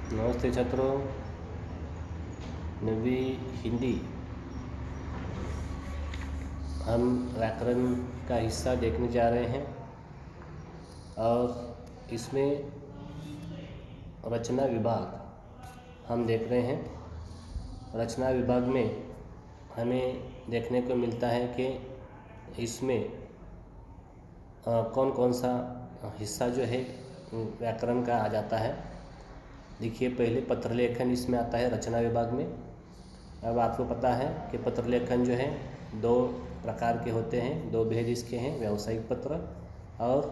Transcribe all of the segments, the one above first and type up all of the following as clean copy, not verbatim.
नमस्ते छात्रों। नवी हिंदी हम व्याकरण का हिस्सा देखने जा रहे हैं और इसमें रचना विभाग हम देख रहे हैं। रचना विभाग में हमें देखने को मिलता है कि इसमें कौन कौन सा हिस्सा जो है व्याकरण का आ जाता है। देखिए, पहले पत्र लेखन इसमें आता है रचना विभाग में। अब आपको पता है कि पत्र लेखन जो है दो प्रकार के होते हैं, दो भेद इसके हैं, व्यावसायिक पत्र और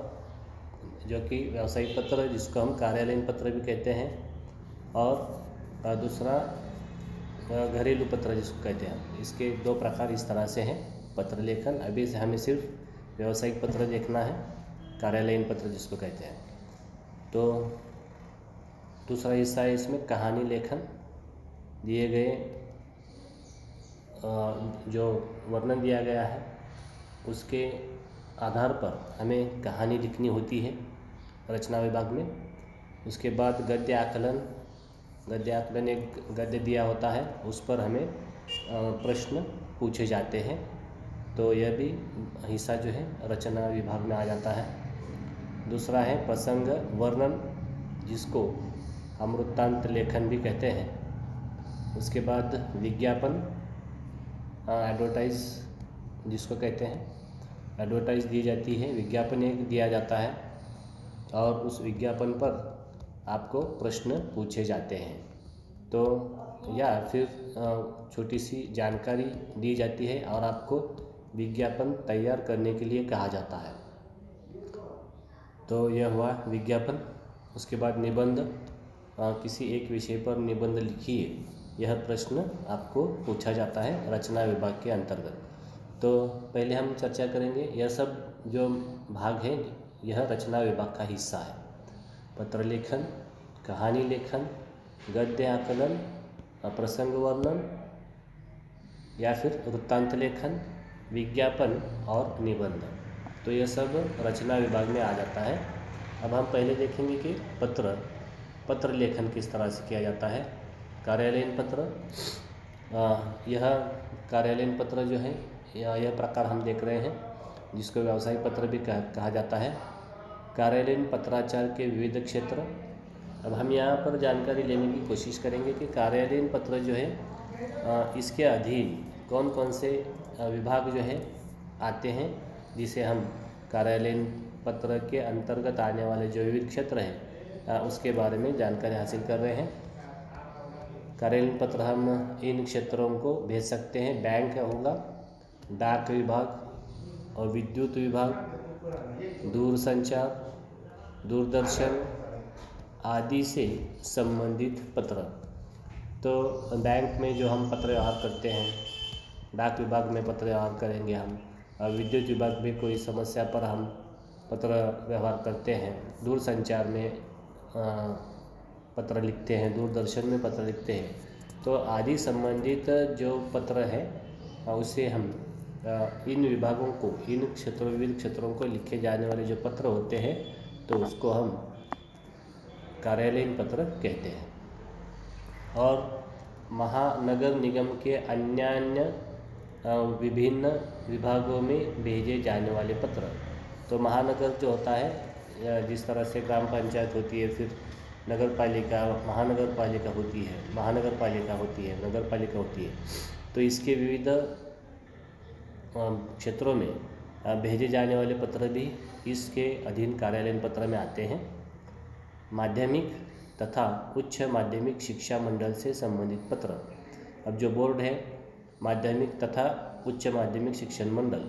जो कि व्यावसायिक पत्र जिसको हम कार्यालयीन पत्र भी कहते हैं, और दूसरा घरेलू पत्र जिसको कहते हैं। इसके दो प्रकार इस तरह से हैं पत्र लेखन। अभी से हमें सिर्फ व्यावसायिक पत्र देखना है, कार्यालयीन पत्र जिसको कहते हैं। तो दूसरा हिस्सा है इसमें कहानी लेखन। दिए गए जो वर्णन दिया गया है उसके आधार पर हमें कहानी लिखनी होती है रचना विभाग में। उसके बाद गद्य आकलन एक गद्य दिया होता है, उस पर हमें प्रश्न पूछे जाते हैं। तो यह भी हिस्सा जो है रचना विभाग में आ जाता है। दूसरा है प्रसंग वर्णन, जिसको हम वृत्तांत लेखन भी कहते हैं। उसके बाद विज्ञापन, एडवर्टाइज जिसको कहते हैं, एडवर्टाइज दी जाती है, विज्ञापन एक दिया जाता है और उस विज्ञापन पर आपको प्रश्न पूछे जाते हैं। तो या फिर छोटी सी जानकारी दी जाती है और आपको विज्ञापन तैयार करने के लिए कहा जाता है। तो यह हुआ विज्ञापन। उसके बाद निबंध, किसी एक विषय पर निबंध लिखिए, यह प्रश्न आपको पूछा जाता है रचना विभाग के अंतर्गत। तो पहले हम चर्चा करेंगे, यह सब जो भाग है यह रचना विभाग का हिस्सा है। पत्र लेखन, कहानी लेखन, गद्य आकलन, प्रसंग वर्णन या फिर वृत्तांत लेखन, विज्ञापन और निबंध। तो यह सब रचना विभाग में आ जाता है। अब हम पहले देखेंगे कि पत्र लेखन किस तरह से किया जाता है। कार्यालयीन पत्र, यह कार्यालयीन पत्र जो है यह प्रकार हम देख रहे हैं, जिसको व्यावसायिक पत्र भी कहा जाता है। कार्यालयीन पत्राचार के विविध क्षेत्र। अब हम यहाँ पर जानकारी लेने की कोशिश करेंगे कि कार्यालयीन पत्र जो है इसके अधीन कौन कौन से विभाग जो है आते हैं, जिसे हम कार्यालयीन पत्र के अंतर्गत आने वाले जो विविध क्षेत्र हैं उसके बारे में जानकारी हासिल कर रहे हैं। कार्यालयीन पत्र हम इन क्षेत्रों को भेज सकते हैं। बैंक होगा, डाक विभाग और विद्युत विभाग, दूरसंचार, दूरदर्शन आदि से संबंधित पत्र। तो बैंक में जो हम पत्र व्यवहार करते हैं, डाक विभाग में पत्र व्यवहार करेंगे हम, और विद्युत विभाग में कोई समस्या पर हम पत्र व्यवहार करते हैं, दूरसंचार में पत्र लिखते हैं, दूरदर्शन में पत्र लिखते हैं। तो आदि संबंधित जो पत्र है उसे हम इन विभागों को, इन क्षेत्रों, विविध क्षेत्रों को लिखे जाने वाले जो पत्र होते हैं तो उसको हम कार्यालयीन पत्र कहते हैं। और महानगर निगम के अन्य विभिन्न विभागों में भेजे जाने वाले पत्र। तो महानगर जो होता है, जिस तरह से ग्राम पंचायत होती है, फिर नगर पालिका, महानगर पालिका होती है, महानगर पालिका होती है, नगर पालिका होती है। तो इसके विविध क्षेत्रों में भेजे जाने वाले पत्र भी इसके अधीन कार्यालयीन पत्र में आते हैं। माध्यमिक तथा उच्च माध्यमिक शिक्षा मंडल से संबंधित पत्र। अब जो बोर्ड है, माध्यमिक तथा उच्च माध्यमिक शिक्षण मंडल,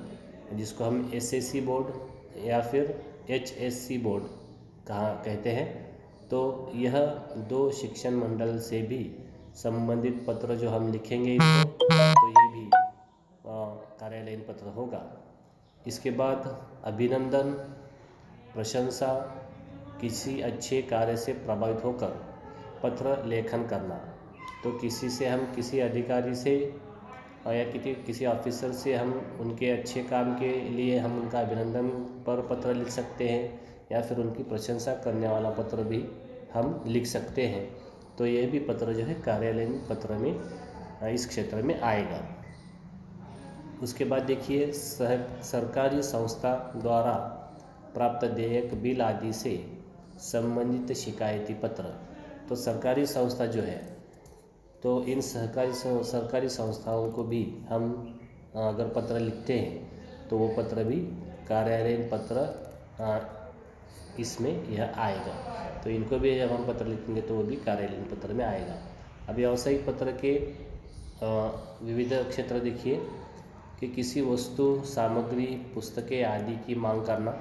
जिसको हम एसएससी बोर्ड या फिर एचएससी बोर्ड कहते हैं, तो यह दो शिक्षण मंडल से भी संबंधित पत्र जो हम लिखेंगे इसको, तो ये भी कार्यालयीन पत्र होगा। इसके बाद अभिनंदन, प्रशंसा, किसी अच्छे कार्य से प्रभावित होकर पत्र लेखन करना। तो किसी से हम, किसी अधिकारी से या किसी ऑफिसर से हम उनके अच्छे काम के लिए हम उनका अभिनंदन पर पत्र लिख सकते हैं, या फिर उनकी प्रशंसा करने वाला पत्र भी हम लिख सकते हैं। तो यह भी पत्र जो है कार्यालयीन पत्र में इस क्षेत्र में आएगा। उसके बाद देखिए सरकारी संस्था द्वारा प्राप्त देयक बिल आदि से संबंधित शिकायती पत्र। तो सरकारी संस्था जो है तो इन सरकारी संस्थाओं को भी हम अगर पत्र लिखते हैं तो वो पत्र भी कार्यालयीन पत्र इसमें यह आएगा। तो इनको भी जब हम पत्र लिखेंगे तो वो भी कार्यालयीन पत्र में आएगा। अब व्यावसायिक पत्र के विविध क्षेत्र देखिए कि किसी वस्तु सामग्री पुस्तकें आदि की मांग करना,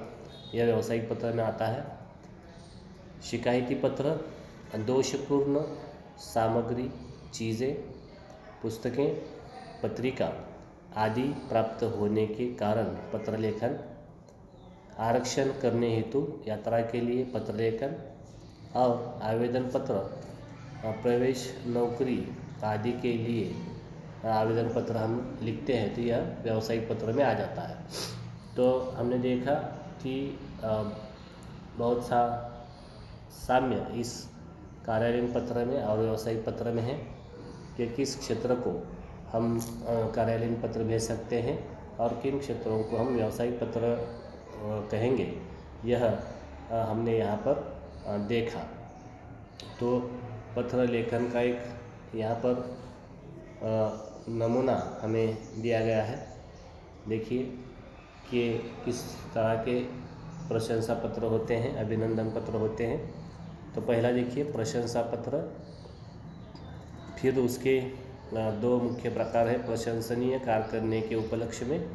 यह व्यावसायिक पत्र में आता है। शिकायती पत्र दोषपूर्ण सामग्री, चीज़ें, पुस्तकें, पत्रिका आदि प्राप्त होने के कारण पत्र लेखन। आरक्षण करने हेतु यात्रा के लिए पत्र लेखन और आवेदन पत्र, प्रवेश, नौकरी आदि के लिए आवेदन पत्र हम लिखते हैं तो यह व्यावसायिक पत्र में आ जाता है। तो हमने देखा कि बहुत सा साम्य इस कार्यालयीन पत्र में और व्यावसायिक पत्र में है कि किस क्षेत्र को हम कार्यालयीन पत्र भेज सकते हैं और किन क्षेत्रों को हम व्यावसायिक पत्र कहेंगे, यह हमने यहाँ पर देखा। तो पत्र लेखन का एक यहाँ पर नमूना हमें दिया गया है। देखिए कि किस तरह के प्रशंसा पत्र होते हैं, अभिनंदन पत्र होते हैं। तो पहला देखिए प्रशंसा पत्र, फिर उसके दो मुख्य प्रकार है, प्रशंसनीय कार्य करने के उपलक्ष्य में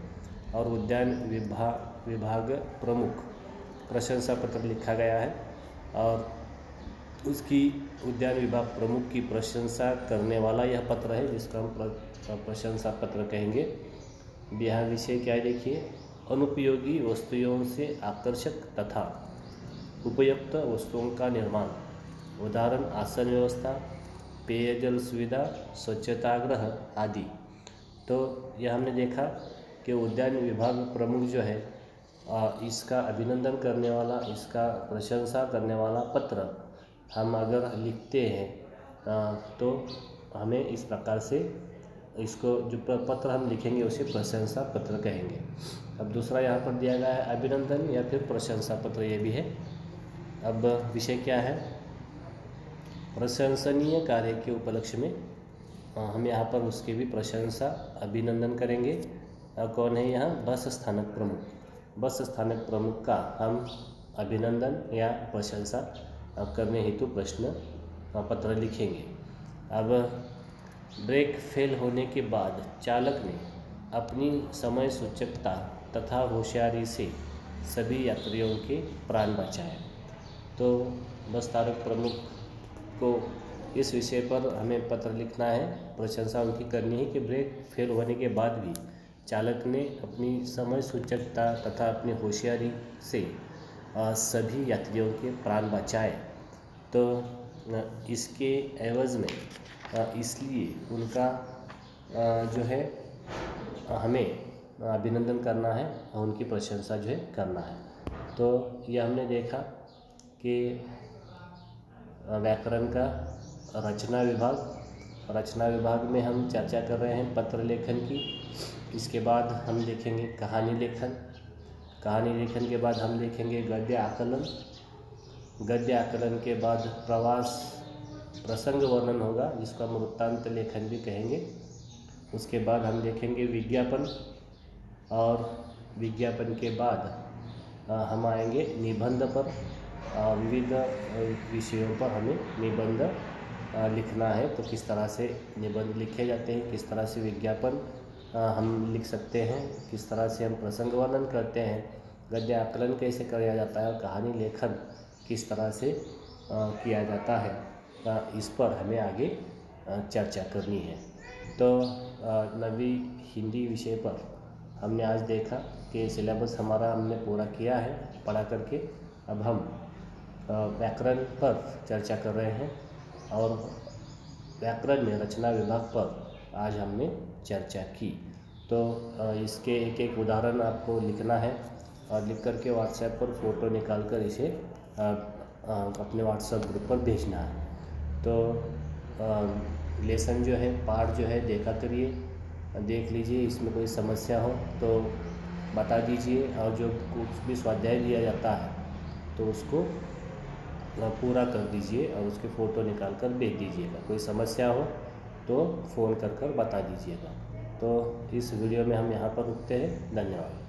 और उद्यान विभाग प्रमुख प्रशंसा पत्र लिखा गया है और उसकी उद्यान विभाग प्रमुख की प्रशंसा करने वाला यह पत्र है जिसका हम प्रशंसा पत्र कहेंगे। यहाँ विषय क्या है देखिए, अनुपयोगी वस्तुओं से आकर्षक तथा उपयुक्त वस्तुओं का निर्माण, उदाहरण आसन व्यवस्था, पेयजल सुविधा, स्वच्छतागृह आदि। तो यह हमने देखा कि उद्यान विभाग प्रमुख जो है इसका अभिनंदन करने वाला, इसका प्रशंसा करने वाला पत्र हम अगर लिखते हैं तो हमें इस प्रकार से इसको जो पत्र हम लिखेंगे उसे प्रशंसा पत्र कहेंगे। अब दूसरा यहाँ पर दिया गया है अभिनंदन या फिर प्रशंसा पत्र, ये भी है। अब विषय क्या है, प्रशंसनीय कार्य के उपलक्ष्य में हम यहाँ पर उसकी भी प्रशंसा अभिनंदन करेंगे। कौन है यहाँ, बस स्थानक प्रमुख। बस स्थानक प्रमुख का हम अभिनंदन या प्रशंसा करने हेतु प्रश्न पत्र लिखेंगे। अब ब्रेक फेल होने के बाद चालक ने अपनी समय सूचकता तथा होशियारी से सभी यात्रियों के प्राण बचाए। तो बस स्थानक प्रमुख को इस विषय पर हमें पत्र लिखना है, प्रशंसा उनकी करनी है कि ब्रेक फेल होने के बाद भी चालक ने अपनी समय सूचकता तथा अपनी होशियारी से सभी यात्रियों के प्राण बचाए। तो इसके एवज़ में इसलिए उनका जो है हमें अभिनंदन करना है और उनकी प्रशंसा जो है करना है। तो यह हमने देखा कि व्याकरण का रचना विभाग में हम चर्चा कर रहे हैं पत्र लेखन की। इसके बाद हम देखेंगे कहानी लेखन के बाद हम देखेंगे गद्य आकलन के बाद प्रवास प्रसंग वर्णन होगा जिसको हम वृत्तांत लेखन भी कहेंगे। उसके बाद हम देखेंगे विज्ञापन और विज्ञापन के बाद हम आएंगे निबंध पर। विविध विषयों पर हमें निबंध लिखना है, तो किस तरह से निबंध लिखे जाते हैं, किस तरह से विज्ञापन हम लिख सकते हैं, किस तरह से हम प्रसंग वर्णन करते हैं, गद्य आकलन कैसे किया जाता है और कहानी लेखन किस तरह से किया जाता है, इस पर हमें आगे चर्चा करनी है। तो नवी हिंदी विषय पर हमने आज देखा कि सिलेबस हमारा हमने पूरा किया है पढ़ा करके। अब हम व्याकरण पर चर्चा कर रहे हैं और व्याकरण में रचना विभाग पर आज हमने चर्चा की। तो इसके एक एक उदाहरण आपको लिखना है और लिख करके व्हाट्सएप पर फ़ोटो निकाल कर इसे अपने व्हाट्सएप ग्रुप पर भेजना है। तो लेसन जो है, पाठ जो है देखा करिए, देख लीजिए, इसमें कोई समस्या हो तो बता दीजिए, और जो कुछ भी स्वाध्याय दिया जाता है तो उसको पूरा कर दीजिए और उसके फ़ोटो निकाल कर भेज दीजिएगा। कोई समस्या हो तो फ़ोन कर बता दीजिएगा। तो इस वीडियो में हम यहाँ पर रुकते हैं। धन्यवाद।